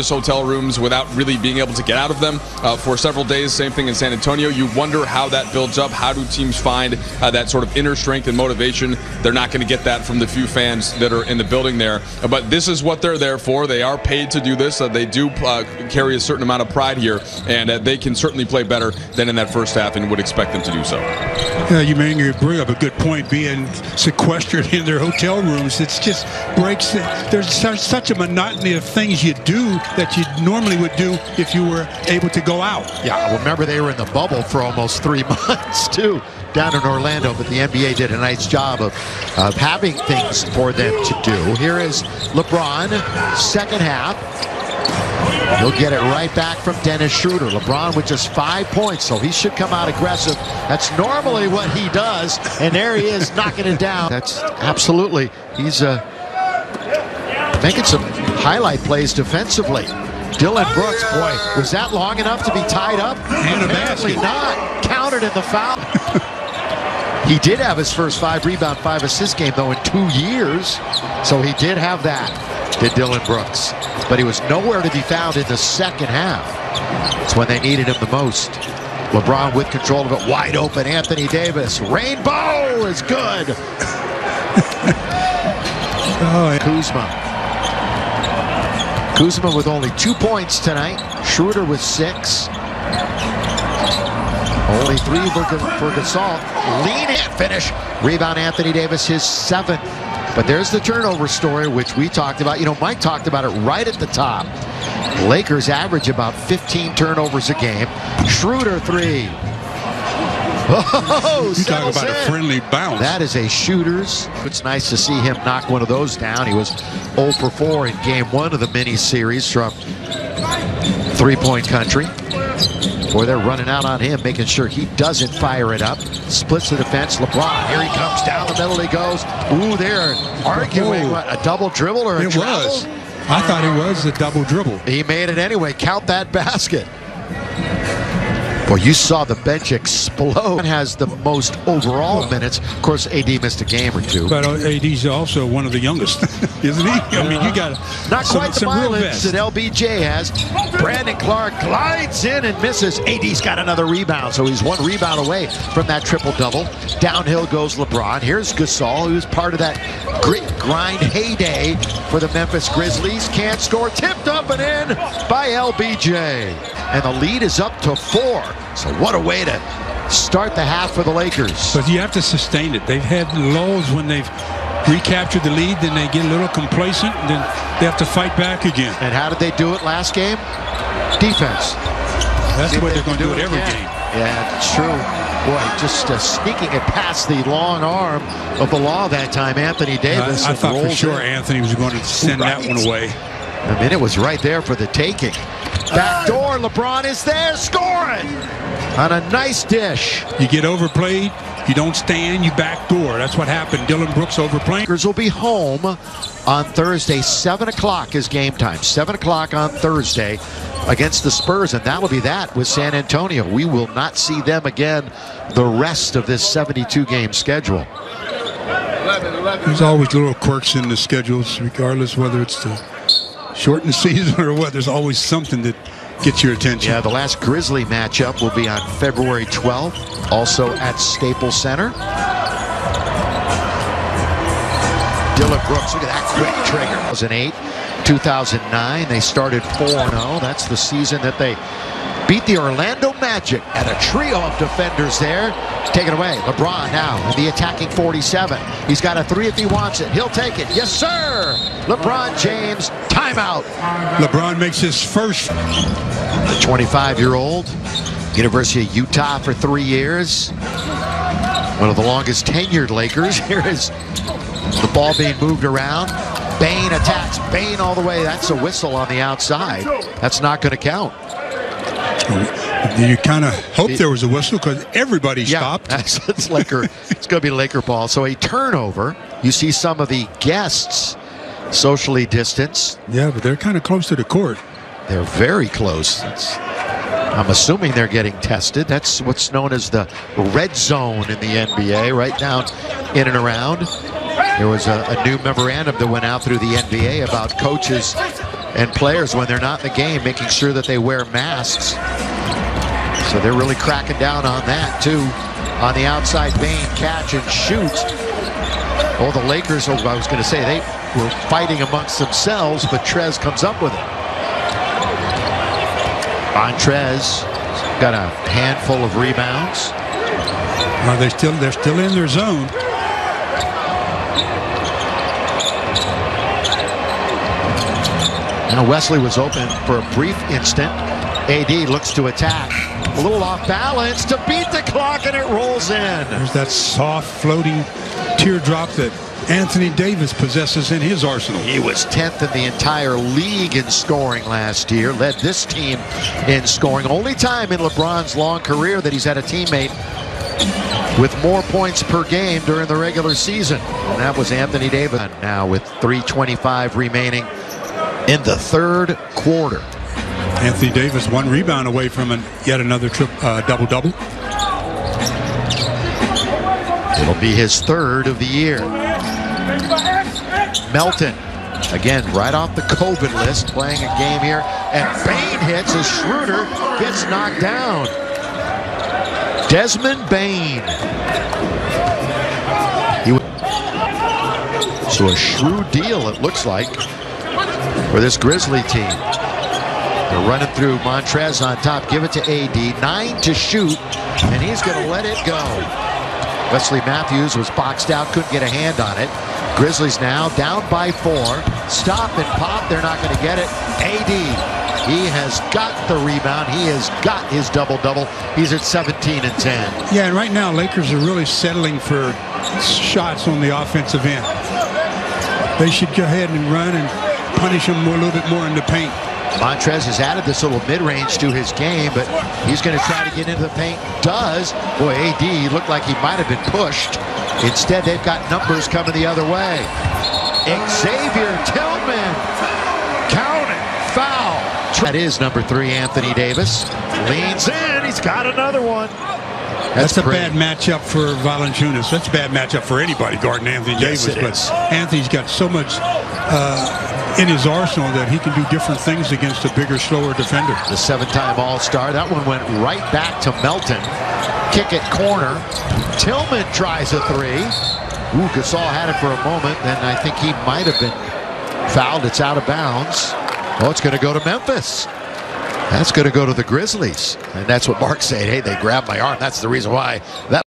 hotel rooms without really being able to get out of them for several days. Same thing in San Antonio. You wonder how that builds up. How do teams find that sort of inner strength and motivation? They're not going to get that from the few fans that are in the building there. But this is what they're there for. They are paid to do this. They do carry a certain amount of pride here, and they can certainly play better than in that first half, and would expect them to do so. Yeah, you bring up a good point. Being sequestered in their hotel rooms, it's just breaks. There's such a monotony of things you do that you normally would do if you were able to go out. Yeah, remember they were in the bubble for almost 3 months too down in Orlando, but the NBA did a nice job of having things for them to do. Here is LeBron, second half. He'll get it right back from Dennis Schroeder. LeBron with just 5 points, so he should come out aggressive. That's normally what he does, and there he is knocking it down. That's absolutely, he's making some highlight plays defensively. Dillon Brooks, boy, was that long enough to be tied up? And apparently not. Countered in the foul. He did have his first 5 rebound, 5 assist game, though, in 2 years. So he did have that, did Dillon Brooks. But he was nowhere to be found in the second half. It's when they needed him the most. LeBron with control of it, wide open. Anthony Davis, rainbow is good. Kuzma with only 2 points tonight. Schroeder with 6. Only 3 for Gasol. Lean in finish. Rebound Anthony Davis, his 7th. But there's the turnover story, which we talked about. You know, Mike talked about it right at the top. Lakers average about 15 turnovers a game. Schroeder 3. Oh, you talk about a friendly bounce. That is a shooter's. It's nice to see him knock one of those down. He was 0 for 4 in game 1 of the mini-series from three-point country. Boy, they're running out on him, making sure he doesn't fire it up. Splits the defense. LeBron, here he comes down the middle. He goes. Ooh, they're arguing. What, a double dribble or a travel? It was. I thought it was a double dribble. He made it anyway. Count that basket. Boy, you saw the bench explode. Has the most overall minutes. Of course, AD missed a game or 2. But AD's also one of the youngest, isn't he? I mean, you got not quite the mileage that LBJ has. Brandon Clark glides in and misses. AD's got another rebound, so he's 1 rebound away from that triple-double. Downhill goes LeBron. Here's Gasol, who's part of that grit grind heyday for the Memphis Grizzlies. Can't score. Tipped up and in by LBJ. And the lead is up to 4. So what a way to start the half for the Lakers. But you have to sustain it. They've had lulls when they've recaptured the lead, then they get a little complacent, and then they have to fight back again. And how did they do it last game? Defense. That's what they're going to do it every game. Yeah, it's true. Boy, just sneaking it past the long arm of the law that time, Anthony Davis. I thought for sure Anthony was going to send that one away. I mean, it was right there for the taking. Back door, LeBron is there, scoring on a nice dish. You get overplayed, you don't stand, you backdoor. That's what happened. Dillon Brooks overplaying. Lakers will be home on Thursday. 7 o'clock is game time. 7 o'clock on Thursday against the Spurs, and that'll be that with San Antonio. We will not see them again the rest of this 72-game schedule. There's always little quirks in the schedules, regardless whether it's the shortened season or what. There's always something that gets your attention. Yeah, the last Grizzly matchup will be on February 12th, also at Staples Center. Dillon Brooks, look at that quick trigger. 2008, 2009, they started 4-0. That's the season that they beat the Orlando Magic. And a trio of defenders there. Take it away. LeBron now in the attacking 47. He's got a 3 if he wants it. He'll take it. Yes, sir. LeBron James, timeout. LeBron makes his first. The 25-year-old, University of Utah for 3 years. One of the longest tenured Lakers. Here is the ball being moved around. Bane attacks. Bane all the way. That's a whistle on the outside. That's not going to count. You kind of hope there was a whistle because everybody stopped. It's Laker. It's going to be Laker ball. So a turnover. You see some of the guests socially distanced. Yeah, but they're kind of close to the court. They're very close. I'm assuming they're getting tested. That's what's known as the red zone in the NBA, right down in and around. There was a new memorandum that went out through the NBA about coaches and players when they're not in the game, making sure that they wear masks. So they're really cracking down on that too. On the outside, Bane catch and shoot. Oh, the Lakers, I was going to say, they were fighting amongst themselves, but Trez comes up with it. Trez got a handful of rebounds. Are they still? They're still in their zone. Now Wesley was open for a brief instant. AD looks to attack. A little off balance to beat the clock, and it rolls in. There's that soft floating teardrop that Anthony Davis possesses in his arsenal. He was 10th in the entire league in scoring last year. Led this team in scoring. Only time in LeBron's long career that he's had a teammate with more points per game during the regular season. And that was Anthony Davis. Now with 3:25 remaining in the third quarter. Anthony Davis 1 rebound away from yet another double-double. It'll be his third of the year. Melton, again, right off the COVID list, playing a game here. And Bane hits as Schroeder gets knocked down. Desmond Bane. So a shrewd deal, it looks like, for this Grizzly team. They're running through Montrez on top. Give it to AD. 9 to shoot, and he's going to let it go. Wesley Matthews was boxed out, couldn't get a hand on it. Grizzlies now down by 4. Stop and pop. They're not going to get it. AD, he has got the rebound. He has got his double-double. He's at 17 and 10. Yeah, and right now Lakers are really settling for shots on the offensive end. They should go ahead and run and punish them a little bit more in the paint. Montrez has added this little mid-range to his game, but he's going to try to get into the paint. Does. Boy, AD looked like he might have been pushed. Instead, they've got numbers coming the other way. Xavier Tillman. Count it. Foul. That is number 3, Anthony Davis. Leans in. He's got another one. That's a bad matchup for Valanciunas. That's a bad matchup for anybody guarding Anthony Davis. But Anthony's got so much in his arsenal that he can do different things against a bigger, slower defender. The 7-time All-Star. That one went right back to Melton. Kick it corner. Tillman tries a 3. Ooh, Gasol had it for a moment. Then I think he might have been fouled. It's out of bounds. Oh, it's going to go to Memphis. That's going to go to the Grizzlies. And that's what Mark said. Hey, they grabbed my arm. That's the reason why. That